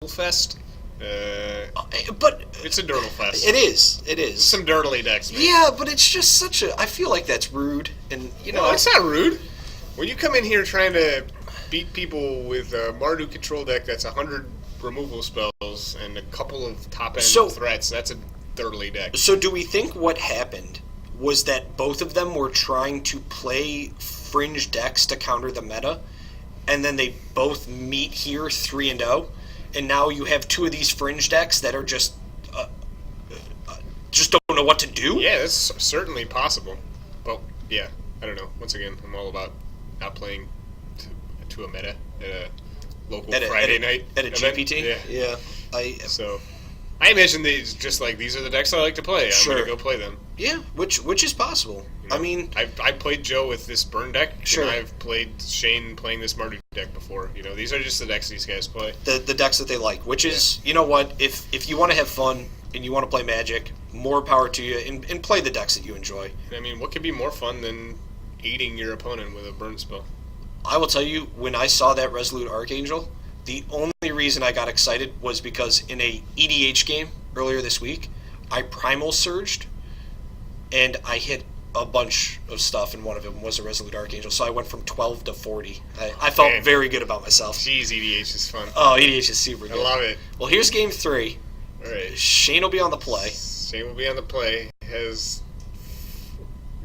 Fest. But it's a Dirtle Fest. It is. It is. Some dirtly decks, man. Yeah, but it's just such a. I feel like that's rude, and No, it's not rude. When you come in here trying to beat people with a Mardu control deck that's 100 removal spells and a couple of top end threats, that's a dirtly deck. So do we think what happened was that both of them were trying to play fringe decks to counter the meta, and then they both meet here 3-0, and now you have two of these fringe decks that are just don't know what to do? Yeah, that's certainly possible. But yeah, I don't know. Once again, I'm all about not playing to a meta at a local Friday night at a event. GPT. Yeah. I imagine these these are the decks I like to play. I'm gonna go play them. Yeah, which is possible. I mean, I played Joe with this burn deck. Sure. And I've played Shane playing this Mardu deck before. These are just the decks these guys play. The decks that they like, which is, you know what, if you want to have fun and you want to play Magic, more power to you, and play the decks that you enjoy. I mean, what could be more fun than eating your opponent with a burn spell? I will tell you, when I saw that Resolute Archangel, the only reason I got excited was because in a EDH game earlier this week, I Primal Surged, and I hit a bunch of stuff, and one of them was a Resolute Archangel, so I went from 12 to 40. I felt very good about myself. Jeez, EDH is fun. Oh, EDH is super good. I love it. Well, here's game 3. All right. Shane will be on the play. Shane will be on the play. Has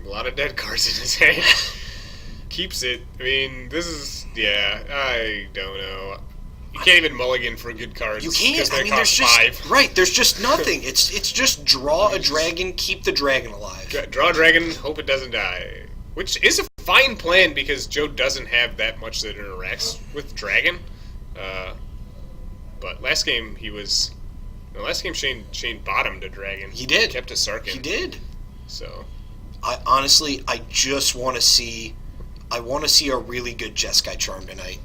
a lot of dead cards in his hand. Keeps it. I mean, this is... Yeah, I don't know. You can't even mulligan for good cards. You can't. I mean, there's just... Right, there's just nothing. It's just draw a dragon, keep the dragon alive. Draw a dragon, hope it doesn't die. Which is a fine plan because Joe doesn't have that much that interacts with dragon. But last game he was... No, last game Shane bottomed a dragon. He did. Kept a Sarkin. He did. So... I just want to see... I want to see a really good Jeskai Charm tonight.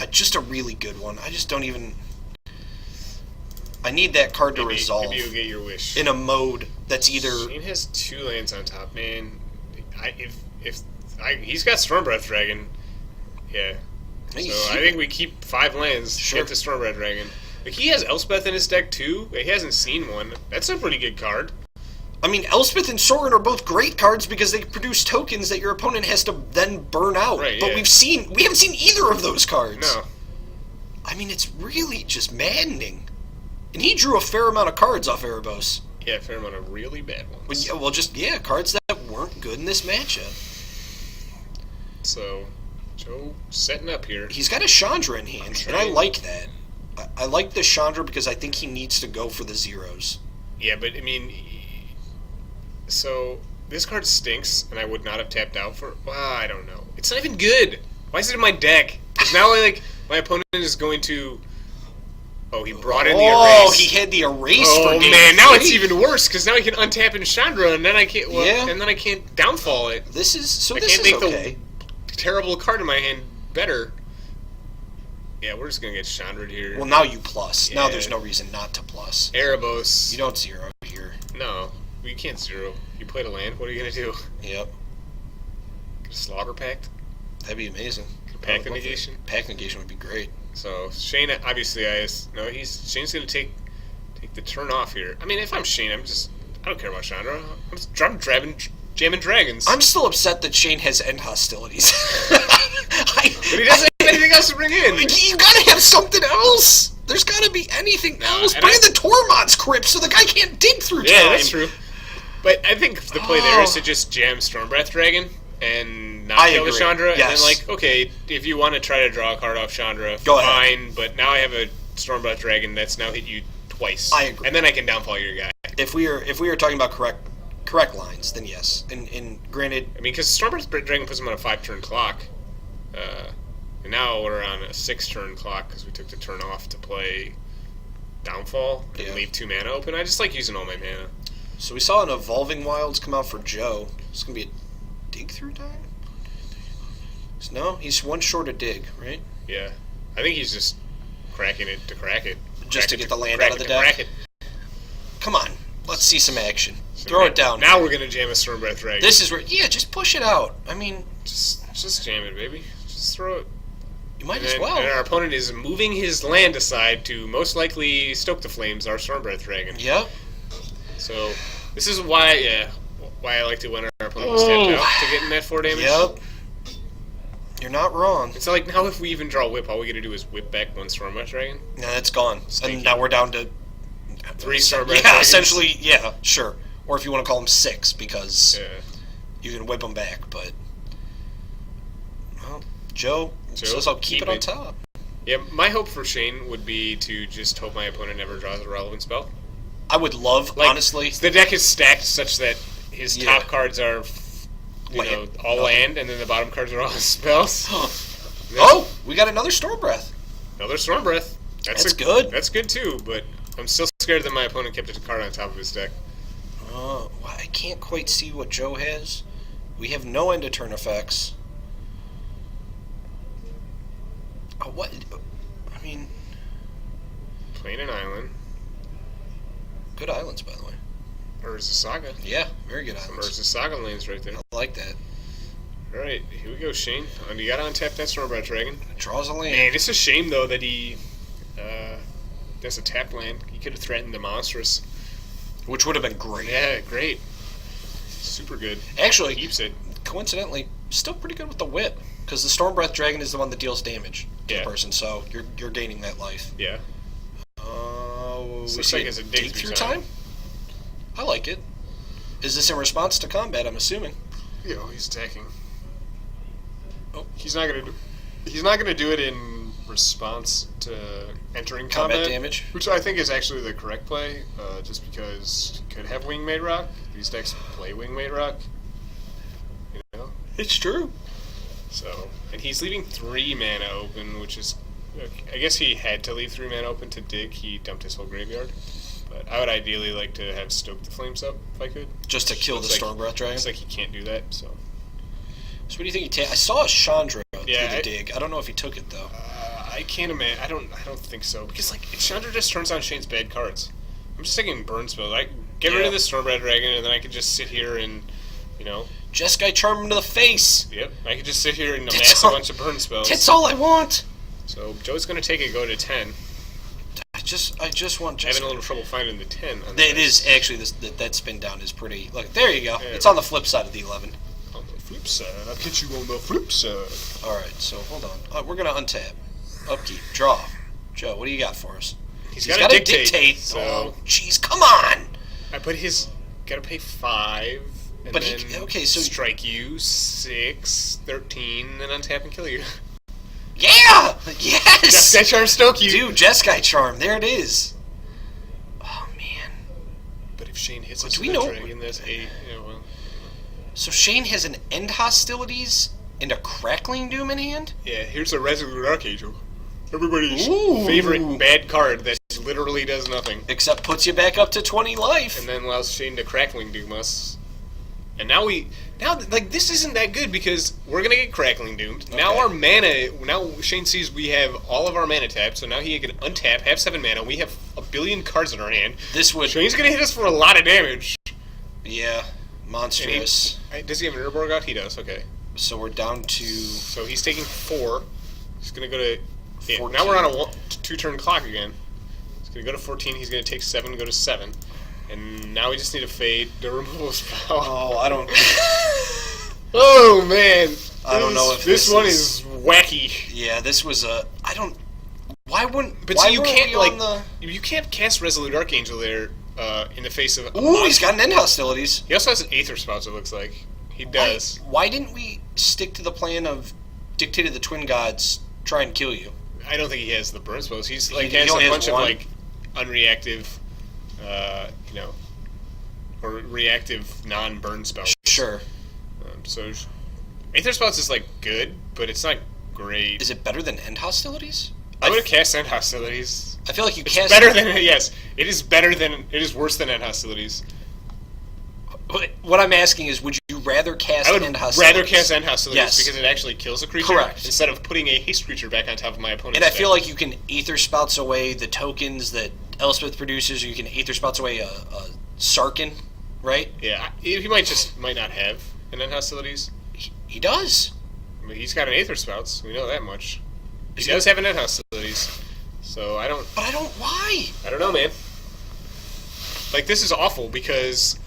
Just a really good one. I just don't even... I need that card to resolve. Maybe you'll get your wish. In a mode that's either... Shane has 2 lands on top, man. He's got Stormbreath Dragon. Yeah. So I think we keep 5 lands to get the Stormbreath Dragon. Like, he has Elspeth in his deck, too. He hasn't seen one. That's a pretty good card. I mean, Elspeth and Sorin are both great cards because they produce tokens that your opponent has to then burn out. Right, but yeah. we haven't seen either of those cards. No. I mean, it's really just maddening. And he drew a fair amount of cards off Erebos. Yeah, a fair amount of really bad ones. Cards that weren't good in this matchup. So, Joe setting up here. He's got a Chandra in hand, and I like that. I like the Chandra because I think he needs to go for the zeros. Yeah, but, I mean... So, this card stinks, and I would not have tapped out for... Well, I don't know. It's not even good! Why is it in my deck? Because now, my opponent is going to... Oh, he brought in the erase. Oh, he had the erase for game 3. Now it's even worse, because now I can untap in Chandra, and then I can't... and then I can't downfall it. This is okay. I can't make the terrible card in my hand better. Yeah, we're just going to get Chandra'd here. Well, now you plus. Yeah. Now there's no reason not to plus. Erebos. You don't zero here. No. You can't zero. You played a land. What are you going to do? Yep. Get a Slaughter Pact? That'd be amazing. Pact negation? Pact negation would be great. So, Shane, obviously, Shane's going to take the turn off here. I mean, if I'm Shane, I don't care about Chandra. I'm jamming dragons. I'm still upset that Shane has end hostilities. But he doesn't have anything else to bring in. You gotta have something else. There's gotta be anything else. Bring the Tormod's Crypt so the guy can't dig through time. Yeah, that's true. But I think the play there is to just jam Stormbreath Dragon and not kill the Chandra. Yes. And then, okay, if you want to try to draw a card off Chandra, go fine. ahead. But now I have a Stormbreath Dragon that's now hit you twice. I agree. And then I can downfall your guy. If we are talking about correct lines, then yes. And granted... I mean, because Stormbreath Dragon puts him on a 5-turn clock. And now we're on a 6-turn clock because we took the turn off to play Downfall and leave 2 mana open. I just like using all my mana. So we saw an Evolving Wilds come out for Joe. It's going to be a dig through time? No, he's one short of dig, right? Yeah. I think he's just cracking it to crack it. Just to get the land out of the deck? Come on. Let's see some action. Throw it down. Now we're going to jam a Stormbreath Dragon. This is where... Yeah, just push it out. I mean... Just jam it, baby. Just throw it. You might And as then- well. And our opponent is moving his land aside to most likely stoke the flames, our Stormbreath Dragon. Yep. So this is why I like to when our opponent was tapped out to get in that 4 damage. Yep. You're not wrong. It's like now if we even draw whip, all we gotta do is whip back 1 Stormbreath Dragon. Now it's gone. Stinky. And now we're down to 3 Stormbreath Yeah, Dragons. essentially, yeah, sure. Or if you want to call them 6, because Yeah. you can whip them back, but... Well, Joe says I'll keep it on top. Yeah, my hope for Shane would be to just hope my opponent never draws a relevant spell. I would love, Like, honestly... The deck is stacked such that his Yeah. top cards are, all Nothing. land, and then the bottom cards are all spells. Oh, we got another Stormbreath. Another Stormbreath. That's good. That's good too, but I'm still scared that my opponent kept a card on top of his deck. Well, I can't quite see what Joe has. We have no end of turn effects. What? I mean, Playing an island. good islands, by the way. Urza Saga. Yeah, very good Some islands. Urza Saga lands right there. I like that. Alright, here we go, Shane. You gotta untap that Stormbreath Dragon. Draws a land. Man, it's a shame though that he that's a tap land. He could have threatened the monstrous. Which would have been great. Yeah, great. Super good. Actually, Keeps it. coincidentally, still pretty good with the whip. Because the Stormbreath Dragon is the one that deals damage to Yeah. the person, so you're gaining that life. Yeah. We looks see like a it's a dig dig through through time. I like it. Is this in response to combat, I'm assuming? Yeah, he's attacking. Oh. He's not gonna do it in response to entering Combat combat damage. which I think is actually the correct play. Just because he could have Wingmate Rock. These decks play Wingmate Rock. You know. It's true. So, and he's leaving 3 mana open, which is, I guess he had to leave 3 mana open to dig. He dumped his whole graveyard. But I would ideally like to have Stoke the Flames up if I could. Just to kill the Looks like- Stormbreath Dragon? Looks like he can't do that. So, So what do you think he I saw a Chandra Yeah, through the dig. I don't know if he took it, though. I can't imagine. I don't think so because like Chandra just turns on Shane's bad cards. I'm just taking burn spells. I get rid Yeah. of the Stormbreath Dragon, and then I could just sit here and, you know, Jeskai Charm him to the face! yep, I could just sit here and That's amass a all- bunch of burn spells. That's all I want! So Joe's gonna take it, go to 10. I just want Having a Jeskai. little trouble finding the 10. On It this. is actually that spin down is pretty. Look, there you go. Yeah. It's on the flip side of the 11. On the flip side, I'll get you on the flip side. All right, so hold on. We're gonna untap, upkeep, draw. Joe, what do you got for us? He's He's got got a to dictate. So Oh, jeez, come on! I put his gotta pay 5. And But then he okay, so strike you 6, 13, and untap and kill you. yeah, yes, Jeskai Charm Stoke you. dude, Jeskai Charm. There it is. Oh man. But if Shane hits But us do we with a know- dragon, that's 8. Yeah, well. So Shane has an end hostilities and a crackling doom in hand. Yeah, here's a Resolute Archangel. Everybody's Ooh. favorite bad card that literally does nothing. Except puts you back up to 20 life. And then allows Shane to Crackling Doom us. And now like, this isn't that good because we're gonna get Crackling Doomed. Now Okay. our mana, now Shane sees we have all of our mana tapped, so now he can untap, have 7 mana, we have a billion cards in our hand. This would, Shane's gonna hit us for a lot of damage. yeah, monstrous. Does he have an Urborg out? He does, okay. So we're down to So he's taking 4. He's gonna go to. Yeah, 14. now we're on a 2-turn clock again. He's gonna go to 14. He's gonna take 7, go to 7, and now we just need a fade the removal spell. Oh, I don't. Oh man, I don't know if this this one is- is wacky. Yeah, this was a. I don't. Why wouldn't? But why see, you weren't can't we like on the? you can't cast Resolute Archangel there in the face of. Ooh, he's got an end hostilities. He also has an Aether Spout. It looks like he does. Why didn't we stick to the plan of dictate of the twin gods? Try and kill you. I don't think he has the burn spells. He's like He has only a has bunch of one? like unreactive, you know, or reactive non-burn spells. Sure. So Aether Spouts is like good, but it's not great. Is it better than end hostilities? I would have cast End Hostilities. I feel like you It's cast better than yes. It is better than it is worse than End Hostilities. What I'm asking is, would you rather cast I would end hostilities? rather cast End Hostilities Yes. because it actually kills a creature Correct. instead of putting a haste creature back on top of my opponent's And I deck. feel like you can Aether Spouts away the tokens that Elspeth produces, or you can Aether Spouts away a Sarkin, right? yeah, he might not have an End Hostilities. He does. I mean, he's got an Aether Spouts. We know that much. He does have an end hostilities, so I don't. But I don't. Why? I don't know, man. Like, this is awful because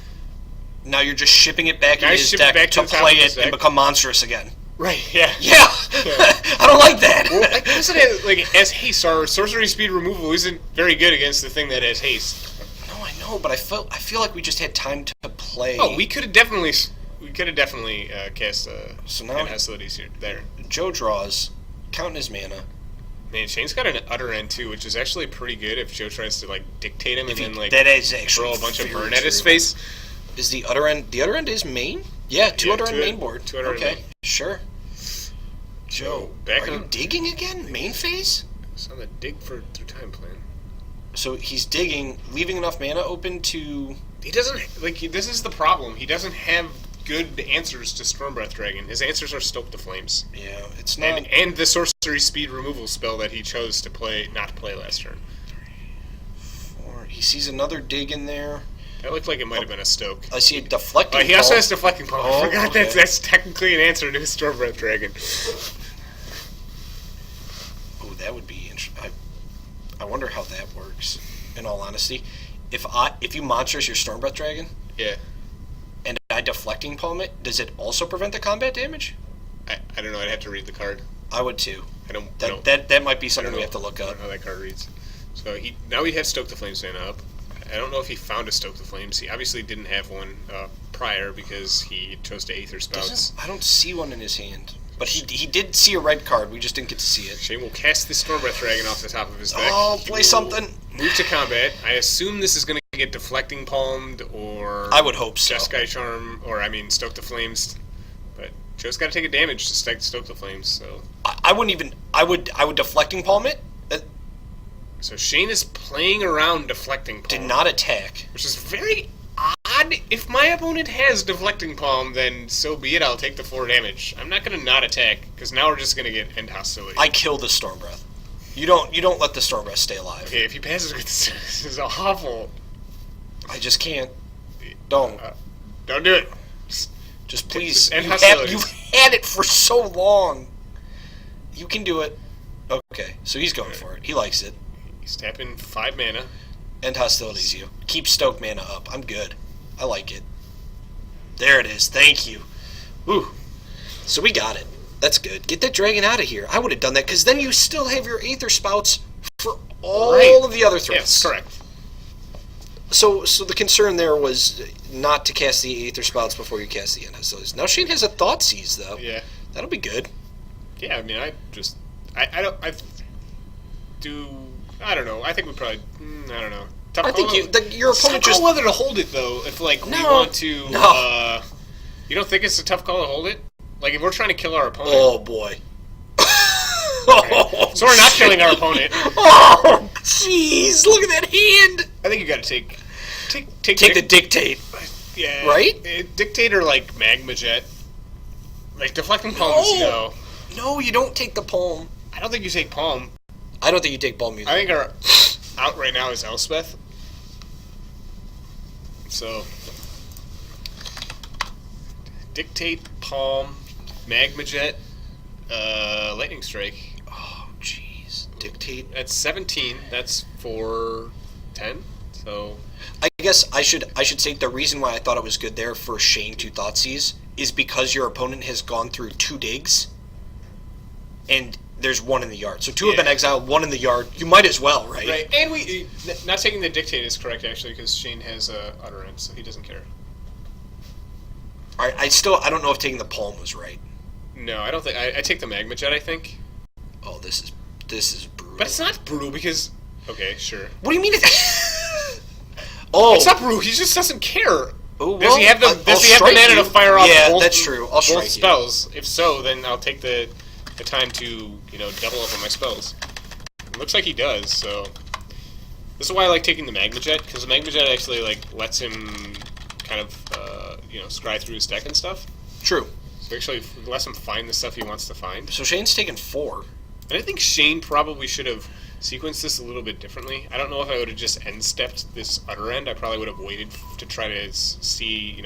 now you're just shipping it back Now in you his ship it deck back to to the top play of his it and deck. become monstrous again. right, yeah. Yeah, I don't like that. Well, like, isn't it like as haste? Our sorcery speed removal isn't very good against the thing that has haste. No, I know, but I feel like we just had time to play. Oh, we could have definitely cast So now- end hostilities here there. Joe draws, counting his mana. Man, Shane's got an utter end too, which is actually pretty good if Joe tries to like dictate him and then like that is actually throw a bunch of very burn at his true. face. Is the other end? The other end is main. Yeah, two Yeah, other end two- main board. two other end okay, main. sure. Joe, back are you on- digging again? Main phase? It's on the dig for through time plan. So he's digging, leaving enough mana open to. He doesn't like. This is the problem. He doesn't have good answers to Stormbreath Dragon. His answers are Stoke the Flames, Yeah, it's not. and the sorcery speed removal spell that he chose to play, not to play last turn. Or he sees another dig in there. That looked like it might have been a Stoke. I see a deflecting. He also ball. has deflecting ball. Oh, I forgot okay. that's technically an answer to his Stormbreath Dragon. Oh, that would be interesting. I wonder how that works. In all honesty, if you monstrous your Stormbreath Dragon Yeah, and I deflecting palm it, does it also prevent the combat damage? I don't know. I'd have to read the card. I would too. I don't. That might be I something don't we know. have to look I up. don't know how that card reads. So now we have Stoke the Flames mana up. I don't know if he found a Stoke the Flames. He obviously didn't have one prior because he chose to Aether Spouts. I don't see one in his hand, but he did see a red card. We just didn't get to see it. Shane will cast the Stormbreath Dragon off the top of his deck. Oh, He play will something. Move to combat. I assume this is going to get Deflecting Palmed or I would hope so. Jeskai Charm, or I mean Stoke the Flames. But Joe's got to take a damage to stoke the Flames. So I wouldn't even. I would deflecting palm it. Shane is playing around Deflecting Palm. Did not attack. Which is very odd. If my opponent has Deflecting Palm, then so be it. I'll take the 4 damage. I'm not going to not attack, because now we're just going to get end hostility. I kill the Stormbreath. You don't let the Stormbreath stay alive. Okay, if he passes with this is awful. I just can't. Don't. Don't do it. Just please. End You've hostilities. had it for so long. You can do it. Okay, so he's going for it. He likes it. He's tapping 5 mana. End hostilities you. Keep Stoke mana up. I'm good. I like it. There it is. Thank you. Whew. So we got it. That's good. Get that dragon out of here. I would have done that because then you still have your Aether Spouts for all of the other threats. Yes, correct. So the concern there was not to cast the Aether Spouts before you cast the end hostilities. Now Shane has a Thought Seize though. Yeah. That'll be good. Yeah, I mean, I don't know. I think we probably, I don't know. Tough I think call. your opponent Tough just. call whether to hold it though. If like we No. want to, No. You don't think it's a tough call to hold it? Like if we're trying to kill our opponent. Oh boy. Okay. So we're not killing our opponent. Oh, jeez! Look at that hand. I think you got to take the dictate. yeah, right? Dictate or like Magma Jet. Like deflecting palms, no. No, you don't take the palm. I don't think you take palm. I don't think you take palm either. I think our out right now is Elspeth. So dictate, palm, Magma Jet, Lightning Strike. Oh, jeez. Dictate. That's 17. That's for 10. So I guess I should say the reason why I thought it was good there for Shane to Thoughtseize is because your opponent has gone through 2 digs, and there's 1 in the yard. So 2 have been exiled, 1 in the yard. You might as well, right? right, and we not taking the dictate is correct actually because Shane has a utterance, so he doesn't care. All right, I don't know if taking the palm was right. No, I don't think I take the Magma Jet. I think, Oh, this is brutal. but it's not brutal because okay, sure. What do you mean? Oh, It's not brutal. He just doesn't care. Oh, Does he have the I'll mana strike to you. fire off Yeah, both, that's true. I'll strike both you. spells? If so, then I'll take the time to double up on my spells. It looks like he does. So this is why I like taking the Magma Jet because the Magma Jet actually like lets him kind of scry through his deck and stuff. True. So actually lets him find the stuff he wants to find. So Shane's taken 4. And I think Shane probably should have sequenced this a little bit differently. I don't know if I would have just end-stepped this utter end. I probably would have waited to try to see,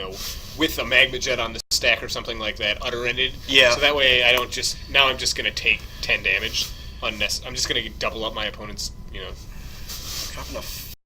with a Magma Jet on the stack or something like that, utter-ended. Yeah. So that way I don't just... Now I'm just going to take 10 damage. I'm just gonna double up my opponent's, Dropping a